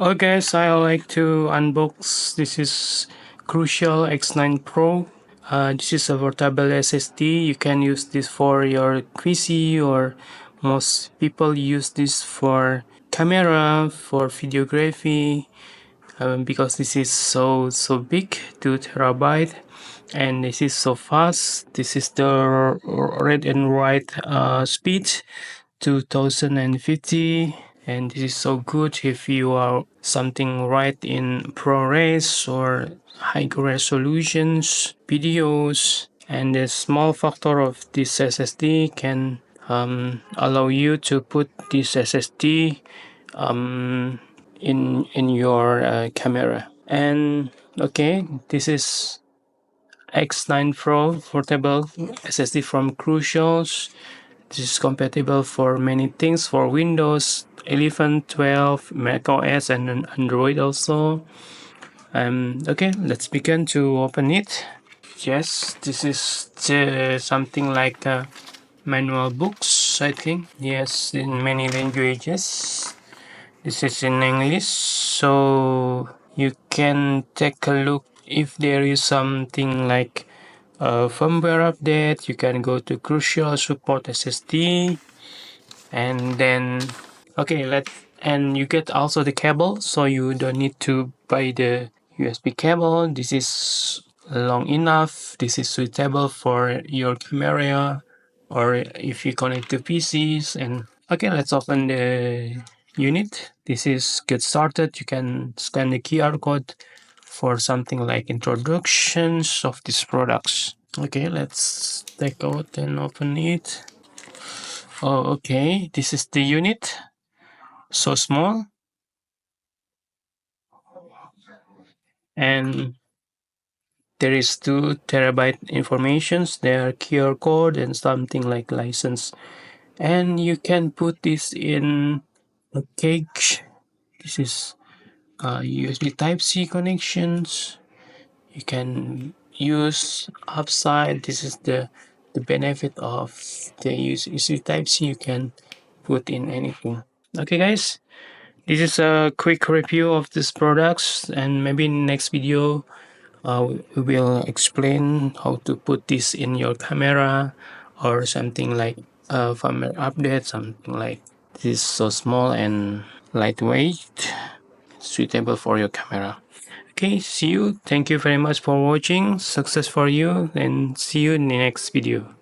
Okay, guys, I like to unbox. This is Crucial X9 Pro. This is a portable SSD. You can use this for your PC, or most people use this for camera, for videography, because this is so big, 2 TB, and this is so fast. This is the read and write speed 2050, and this is so good if you are something right in ProRes or high resolutions videos. And the small factor of this SSD can allow you to put this SSD in your camera. And okay, this is X9 Pro portable SSD from Crucials. This is compatible for many things, for Windows 11, 12, Mac OS, and Android also. Okay, let's begin to open it. Yes, this is something like manual books, I think. Yes, in many languages. This is in English, so you can take a look if there is something like a firmware update. You can go to Crucial Support SSD, and then and you get also the cable, so you don't need to buy the USB cable. This is long enough. This is suitable for your camera, or if you connect to PCs. And okay, let's open the unit. This is get started. You can scan the QR code for something like introductions of these products. Okay, let's take out and open it. Oh, okay, this is the unit. So small, and there is 2 TB informations. There are QR code and something like license, and you can put this in a cage. This is USB Type C connections. You can use upside. This is the benefit of the USB Type C. You can put in anything. Okay, guys. This is a quick review of these products, and maybe in next video we will explain how to put this in your camera, or something like firmware update, something like this. So small and lightweight, suitable for your camera. Okay, see you. Thank you very much for watching. Success for you, and see you in the next video.